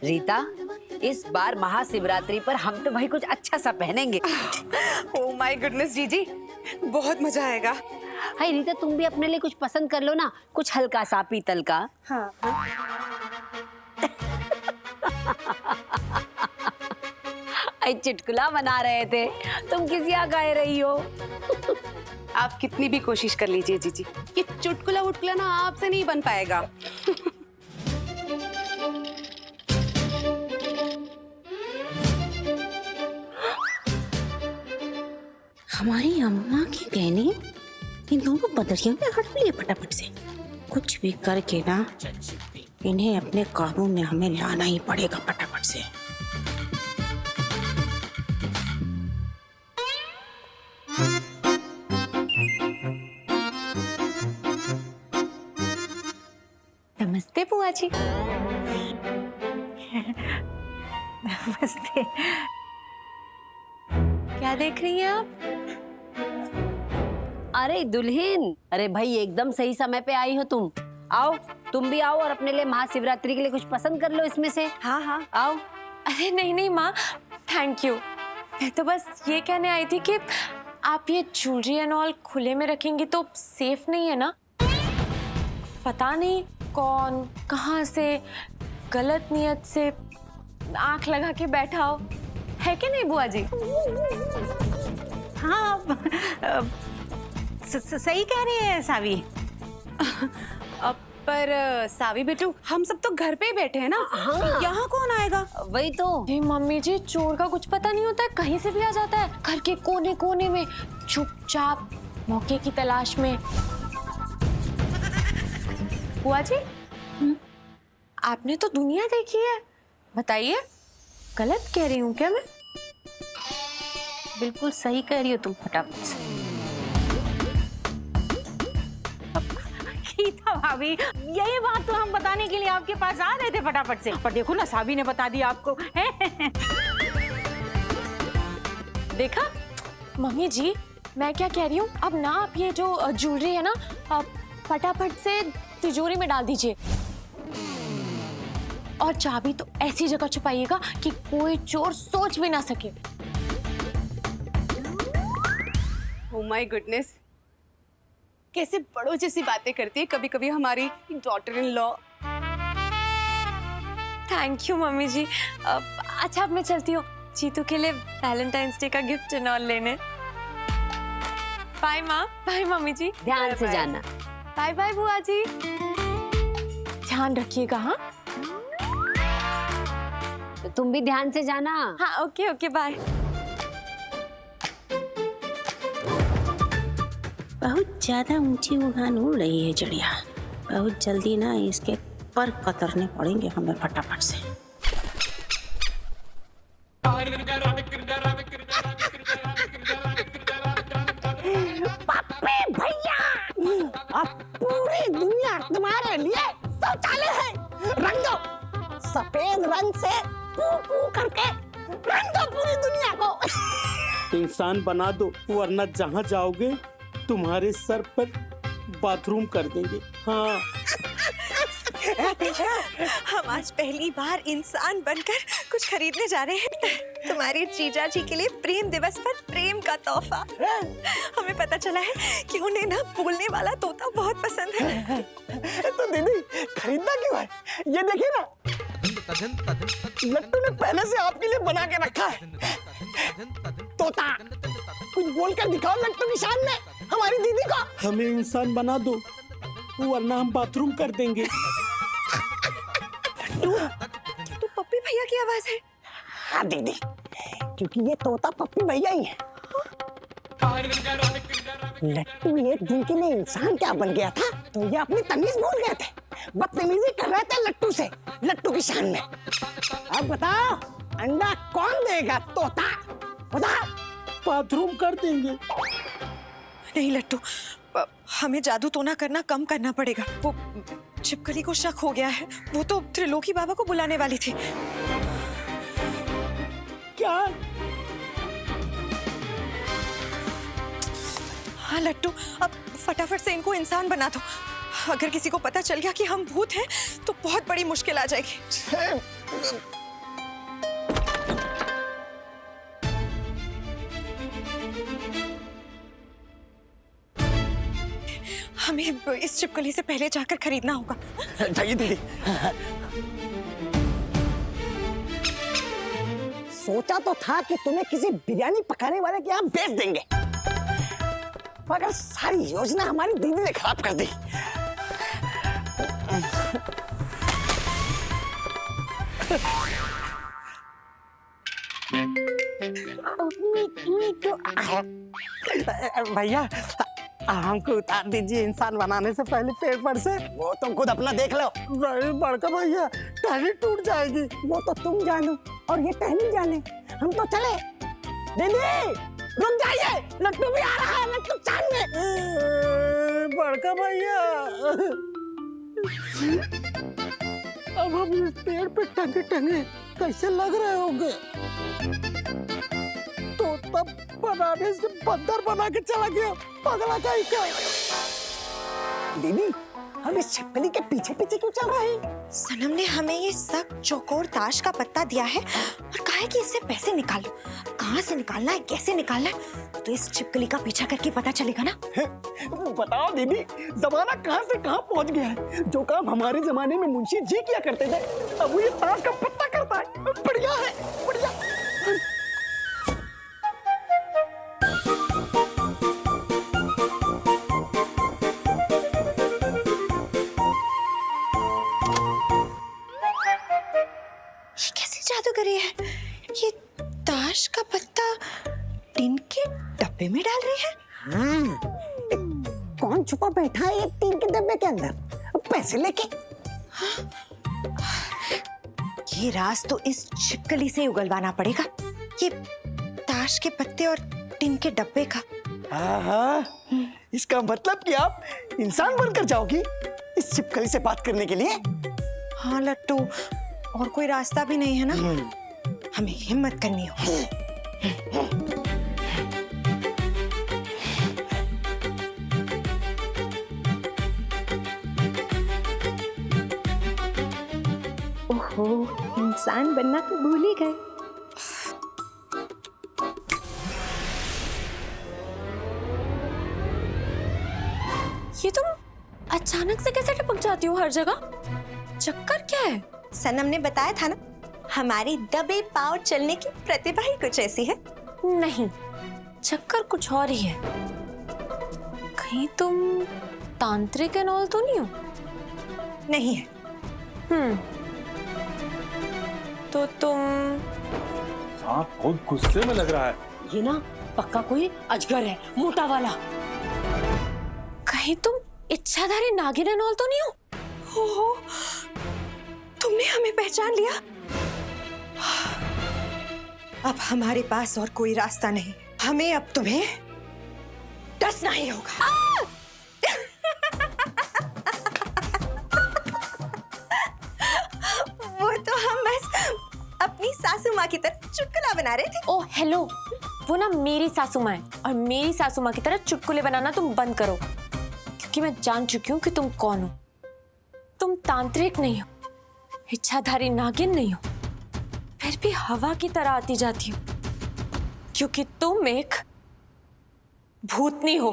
रीता, इस बार महाशिवरात्रि पर हम तो भाई कुछ अच्छा सा पहनेंगे। ओह माय गुडनेस जीजी, बहुत मजा आएगा। हाय रीता, तुम भी अपने लिए कुछ पसंद कर लो ना, कुछ हल्का सा पीतल का। हाँ। आई चुटकुला बना रहे थे, तुम किसी यहाँ गा रही हो। आप कितनी भी कोशिश कर लीजिए जीजी, ये चुटकुला वुटकुला ना आपसे नहीं बन पाएगा। हमारी अम्मा के कहने इन दोनों बदरियों ने हट लिए फटाफट से। कुछ भी करके ना इन्हें अपने काबू में हमें लाना ही पड़ेगा फटाफट से। नमस्ते बुआ जी। नमस्ते। क्या देख रही हैं आप? अरे दुल्हन, अरे भाई एकदम सही समय पे आई हो तुम। आओ, तुम भी आओ और अपने लिए महाशिवरात्रि के लिए कुछ पसंद कर लो इसमें से। हाँ हाँ आओ। अरे नहीं नहीं माँ, थैंक यू। मैं तो बस ये कहने आई थी कि आप ये ज्वेलरी एंड ऑल खुले में रखेंगी तो सेफ नहीं है ना? पता नहीं कौन कहाँ से गलत नियत से आंख लगा के बैठा हो, है कि नहीं बुआ जी? हाँ, सही कह रही है सावी। पर सावी बेटू, हम सब तो घर पे ही बैठे हैं ना। हाँ। यहाँ कौन आएगा? वही तो। मम्मी जी, चोर का कुछ पता नहीं होता है, कहीं से भी आ जाता है। घर के कोने कोने में चुपचाप मौके की तलाश में। बुआ जी, आपने तो दुनिया देखी है, बताइए गलत कह रही हूँ क्या मैं? बिल्कुल सही कह रही हो तुम फटाफट से। गीता भाभी, यही बात तो हम बताने के लिए आपके पास आ रहे थे फटाफट से, पर देखो ना सावी ने बता दिया आपको। देखा मम्मी जी, मैं क्या कह रही हूँ, अब ना आप ये जो ज्वेलरी है ना, फटाफट से तिजोरी में डाल दीजिए और चाबी तो ऐसी जगह छुपाइएगा कि कोई चोर सोच भी ना सके। ओह माय गुडनेस, कैसे बड़ों जैसी बातें करती है कभी कभी हमारी daughter in law. Thank you mummy ji. अच्छा अब मैं चलती हूँ जीतू के लिए वैलेंटाइंस डे का गिफ्ट एंड ऑल लेने। बाय माँ, बाय मम्मी जी। ध्यान से जाना। बाय बाय बुआ जी, ध्यान रखिएगा। हाँ तो तुम भी ध्यान से जाना। हाँ, ओके ओके, बाय। बहुत ज्यादा ऊंची उड़ान उड़ रही है चिड़िया, बहुत जल्दी ना इसके पर कतरने पड़ेंगे हमें फटाफट से। पापे भैया, अब पूरी दुनिया तुम्हारे लिए शौचालय है। रंग दो सफेद रंग से, पू पू करके रंग दो पूरी दुनिया को। इंसान बना दो, वरना जहाँ जाओगे तुम्हारे सर पर बाथरूम कर देंगे। हाँ। हम आज पहली बार इंसान बनकर कुछ खरीदने जा रहे हैं तुम्हारे जीजा जी के लिए प्रेम दिवस पर प्रेम का तोहफा। हमें पता चला है कि उन्हें ना बोलने वाला तोता बहुत पसंद है। तो दीदी खरीदना क्यों है? ये देखिए ना, लट्टू ने पहले से आपके लिए बना के रखा है तोता। कुछ बोलकर दिखाओ लट्टू की शान में हमारी दीदी को। हमें इंसान बना दो, वरना हम बाथरूम कर देंगे। तो पप्पी भैया की आवाज है। हाँ दीदी, क्योंकि ये तोता पप्पी भैया ही है। लट्टू एक दिन के लिए इंसान क्या बन गया था तो ये अपनी तमीज भूल गए थे, बदतमीजी कर रहे थे लट्टू से, लट्टू की शान में। अब बताओ अंडा कौन देगा? तोता। बताओ। बाथरूम कर देंगे। नहीं लट्टू, हमें जादू टोना करना कम करना पड़ेगा। वो छिपकली को शक हो गया है, वो तो त्रिलोकी बाबा को बुलाने वाली थी। क्या? हाँ लट्टू, अब फटाफट से इनको इंसान बना दो। अगर किसी को पता चल गया कि हम भूत हैं तो बहुत बड़ी मुश्किल आ जाएगी। हमें इस छिपकली से पहले जाकर खरीदना होगा। जाइए दीदी। सोचा तो था कि तुम्हें किसी बिरयानी पकाने वाले के यहाँ भेज देंगे, मगर सारी योजना हमारी दीदी ने खराब कर दी। भैया हमको उतार दीजिए इंसान बनाने से पहले पेड़ पर से। वो तुम खुद अपना देख लो। नहीं बड़का भैया, टहनी टूट जाएगी। वो तो तुम जानो और ये टहनी जाने, हम तो चले। दीदी रुक जाइए, लट्टू भी आ रहा है, लट्टू चांद में। बड़का भैया अब हम इस पेड़ पे टंगे टंगे कैसे लग रहे होंगे? तो तब बनाने से बंदर बना के चला गया, पगला कहीं का। दीदी हम इस छिपकली के पीछे पीछे क्यों चल रहे हैं? सनम ने हमें ये सख्त चौकोर ताश का पत्ता दिया है और कहा है कि इससे पैसे निकालो। कहाँ से निकालना है, कैसे निकालना है, तो इस छिपकली का पीछा करके पता चलेगा ना। बताओ दीदी, जमाना कहाँ से कहाँ पहुँच गया है। जो काम हमारे जमाने में मुंशी जी किया करते थे, अब वो ये ताश का पत्ता करता है। बढ़िया है, बढ़िया। जादूगरी है ये, ताश का पत्ता टीन के डब्बे में डाल रही है। कौन छुपा बैठा है ये टीन के डब्बे के अंदर पैसे लेके? ये राज तो इस छिपकली से उगलवाना पड़ेगा, ये ताश के पत्ते और टीन के डब्बे का। इसका मतलब कि आप इंसान बनकर जाओगी इस छिपकली से बात करने के लिए? हाँ लट्टू, और कोई रास्ता भी नहीं है ना, हमें हिम्मत करनी होगी। ओहो, इंसान बनना तो भूल ही गए। ये तुम अचानक से कैसे टपक जाती हो हर जगह? चक्कर क्या है? सनम ने बताया था ना, हमारी दबे पांव चलने की प्रतिभा ही कुछ ऐसी है। नहीं, चक्कर कुछ और ही है। कहीं तुम तांत्रिक एंड ऑल तो नहीं हो? नहीं है। तो तुम सांप बहुत गुस्से में लग रहा है। ये ना पक्का कोई अजगर है, मोटा वाला। कहीं तुम इच्छाधारी नागिन एंड ऑल तो नहीं हो? ओहो, तुमने हमें पहचान लिया। अब हमारे पास और कोई रास्ता नहीं, हमें अब तुम्हें डसना ही होगा। वो तो हम बस अपनी सासू माँ की तरह चुटकुला बना रहे थे। ओ हेलो, वो ना मेरी सासू माँ है और मेरी सासू माँ की तरह चुटकुले बनाना तुम बंद करो, क्योंकि मैं जान चुकी हूँ कि तुम कौन हो। तुम तांत्रिक नहीं हो, इच्छाधारी नागिन नहीं हो, फिर भी हवा की तरह आती जाती हो, क्योंकि तुम एक भूतनी हो।